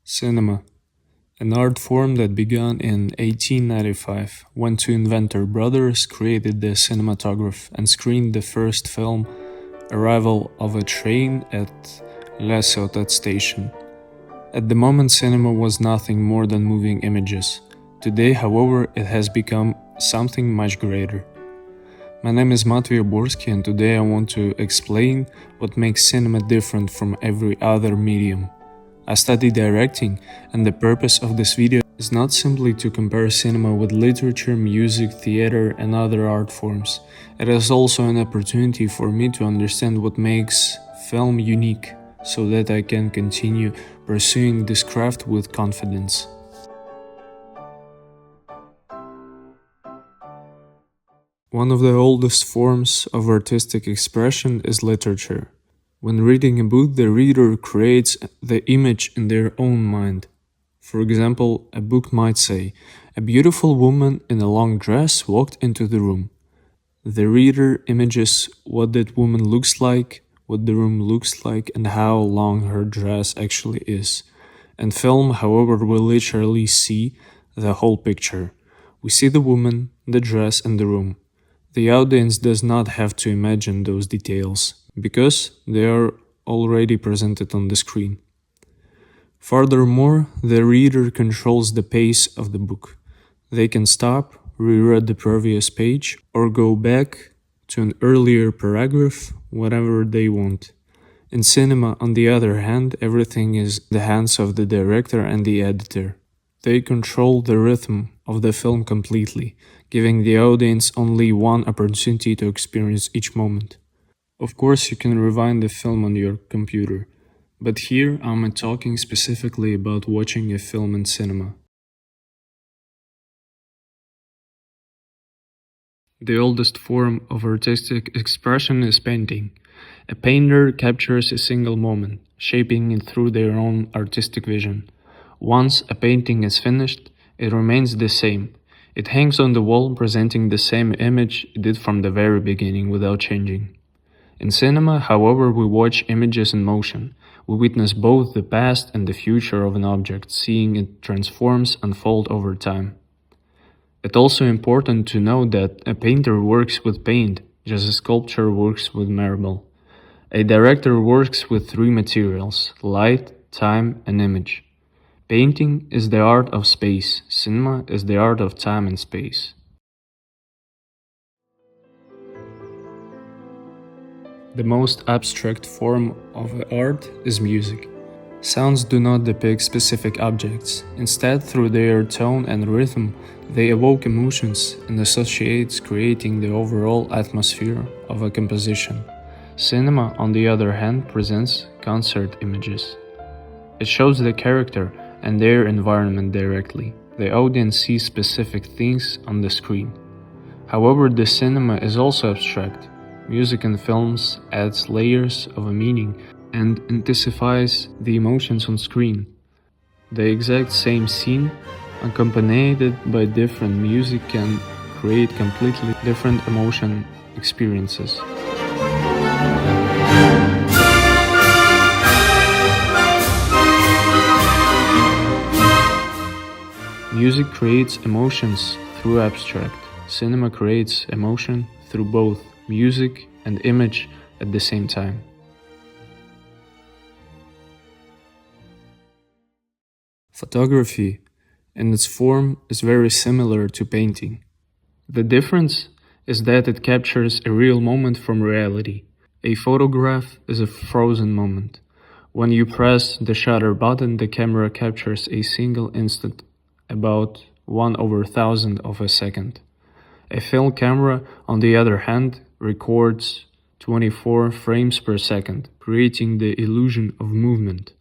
Cinema, an art form that began in 1895 when two inventor brothers created the cinematograph and screened the first film, Arrival of a Train at La Ciotat Station. At the moment, cinema was nothing more than moving images. Today, however, it has become something much greater. My name is Matvey Oborsky, and today I want to explain what makes cinema different from every other medium. I study directing, and the purpose of this video is not simply to compare cinema with literature, music, theater, and other art forms. It is also an opportunity for me to understand what makes film unique, so that I can continue pursuing this craft with confidence. One of the oldest forms of artistic expression is literature. When reading a book, the reader creates the image in their own mind. For example, a book might say, "A beautiful woman in a long dress walked into the room." The reader images what that woman looks like, what the room looks like, and how long her dress actually is. In film, however, we literally see the whole picture. We see the woman, the dress, and the room. The audience does not have to imagine those details, because they are already presented on the screen. Furthermore, the reader controls the pace of the book. They can stop, reread the previous page, or go back to an earlier paragraph whenever they want. In cinema, on the other hand, everything is in the hands of the director and the editor. They control the rhythm of the film completely, giving the audience only one opportunity to experience each moment. Of course, you can rewind the film on your computer, but here I'm talking specifically about watching a film in cinema. The oldest form of artistic expression is painting. A painter captures a single moment, shaping it through their own artistic vision. Once a painting is finished, it remains the same. It hangs on the wall, presenting the same image it did from the very beginning without changing. In cinema, however, we watch images in motion. We witness both the past and the future of an object, seeing it transforms, unfold over time. It's also important to know that a painter works with paint, just as a sculptor works with marble. A director works with three materials: light, time, and image. Painting is the art of space. Cinema is the art of time and space. The most abstract form of art is music. Sounds do not depict specific objects. Instead, through their tone and rhythm, they evoke emotions and associates, creating the overall atmosphere of a composition. Cinema, on the other hand, presents concert images. It shows the character and their environment directly. The audience sees specific things on the screen. However, the cinema is also abstract. Music in films adds layers of a meaning and intensifies the emotions on screen. The exact same scene, accompanied by different music, can create completely different emotion experiences. Music creates emotions through abstract. Cinema creates emotion through both music and image at the same time. Photography, in its form, is very similar to painting. The difference is that it captures a real moment from reality. A photograph is a frozen moment. When you press the shutter button, the camera captures a single instant, about 1/1000 of a second. A film camera, on the other hand, records 24 frames per second, creating the illusion of movement.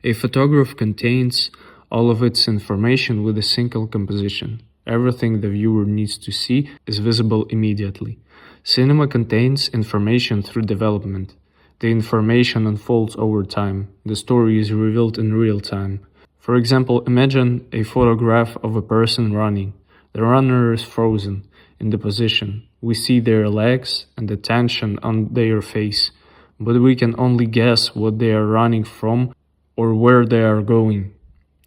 A photograph contains all of its information with a single composition. Everything the viewer needs to see is visible immediately. Cinema contains information through development. The information unfolds over time. The story is revealed in real time. For example, imagine a photograph of a person running. The runner is frozen in the position. We see their legs and the tension on their face, but we can only guess what they are running from or where they are going.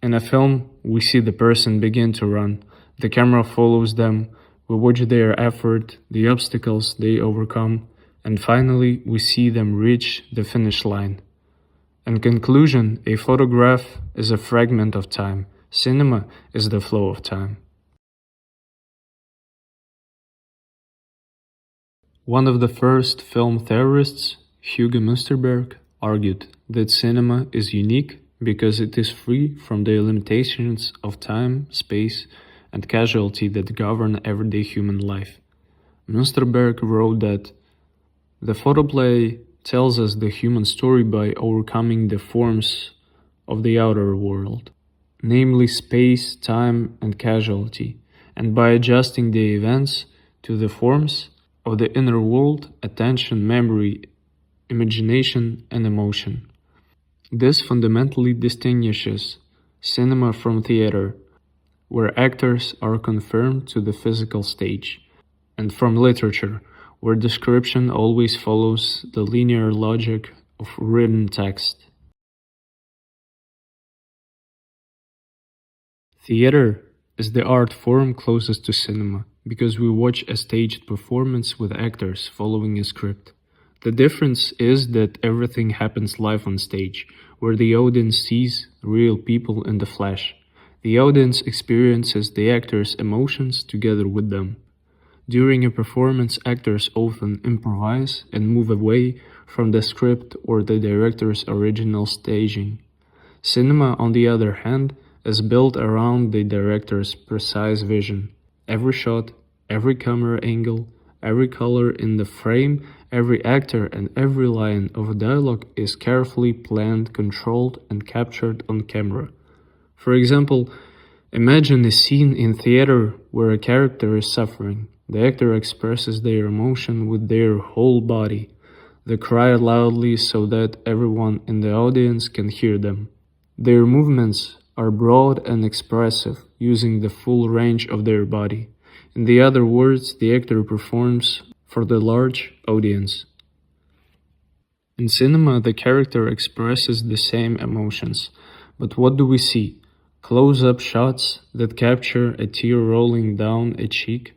In a film, we see the person begin to run. The camera follows them. We watch their effort, the obstacles they overcome, and finally we see them reach the finish line. In conclusion, a photograph is a fragment of time. Cinema is the flow of time. One of the first film theorists, Hugo Musterberg, argued that cinema is unique because it is free from the limitations of time, space, and causality that govern everyday human life. Musterberg wrote that the photoplay tells us the human story by overcoming the forms of the outer world, namely space, time, and causality, and by adjusting the events to the forms of the inner world, attention, memory, imagination, and emotion. This fundamentally distinguishes cinema from theater, where actors are confirmed to the physical stage, and from literature, where description always follows the linear logic of written text. Theater is the art form closest to cinema, because we watch a staged performance with actors following a script. The difference is that everything happens live on stage, where the audience sees real people in the flesh. The audience experiences the actors' emotions together with them. During a performance, actors often improvise and move away from the script or the director's original staging. Cinema, on the other hand, is built around the director's precise vision. Every shot, every camera angle, every color in the frame, every actor, and every line of dialogue is carefully planned, controlled, and captured on camera. For example, imagine a scene in theater where a character is suffering. The actor expresses their emotion with their whole body. They cry loudly so that everyone in the audience can hear them. Their movements are broad and expressive, using the full range of their body. In the other words, the actor performs for the large audience. In cinema, the character expresses the same emotions. But what do we see? Close-up shots that capture a tear rolling down a cheek,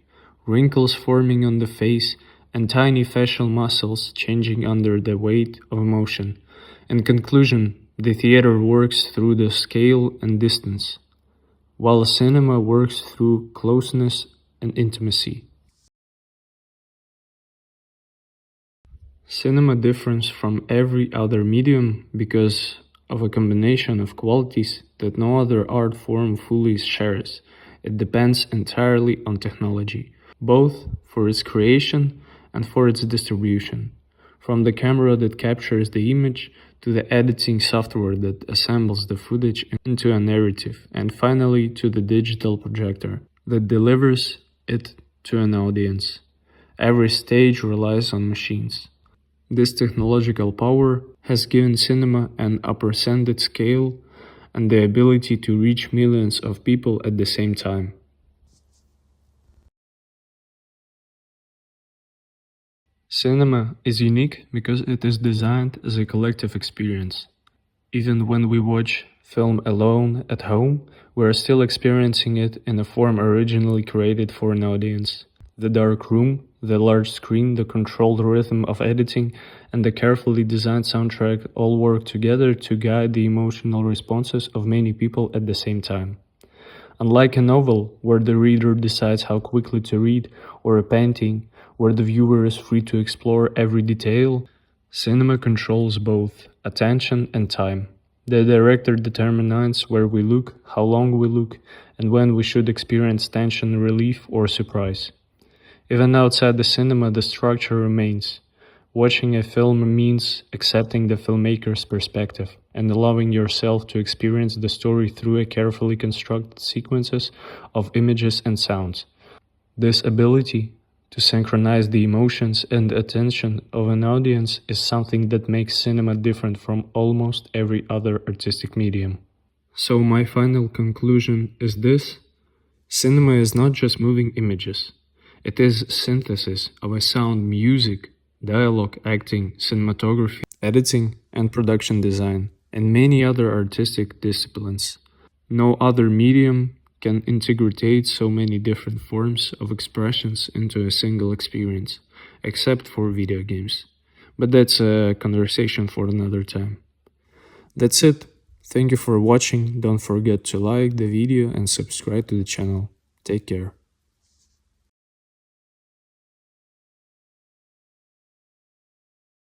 wrinkles forming on the face, and tiny facial muscles changing under the weight of emotion. In conclusion, the theater works through the scale and distance, while cinema works through closeness and intimacy. Cinema differs from every other medium because of a combination of qualities that no other art form fully shares. It depends entirely on technology, both for its creation and for its distribution. From the camera that captures the image to the editing software that assembles the footage into a narrative, and finally to the digital projector that delivers it to an audience. Every stage relies on machines. This technological power has given cinema an unprecedented scale and the ability to reach millions of people at the same time. Cinema is unique because it is designed as a collective experience. Even when we watch film alone at home, we are still experiencing it in a form originally created for an audience. The dark room, the large screen, the controlled rhythm of editing, and the carefully designed soundtrack all work together to guide the emotional responses of many people at the same time. Unlike a novel, where the reader decides how quickly to read, or a painting, where the viewer is free to explore every detail, cinema controls both attention and time. The director determines where we look, how long we look, and when we should experience tension, relief, or surprise. Even outside the cinema, the structure remains. Watching a film means accepting the filmmaker's perspective and allowing yourself to experience the story through a carefully constructed sequences of images and sounds. This ability to synchronize the emotions and attention of an audience is something that makes cinema different from almost every other artistic medium. So my final conclusion is this: cinema is not just moving images. It is synthesis of a sound, music, dialogue, acting, cinematography, editing, and production design, and many other artistic disciplines. No other medium can integrate so many different forms of expressions into a single experience, except for video games. But that's a conversation for another time. That's it. Thank you for watching. Don't forget to like the video and subscribe to the channel. Take care.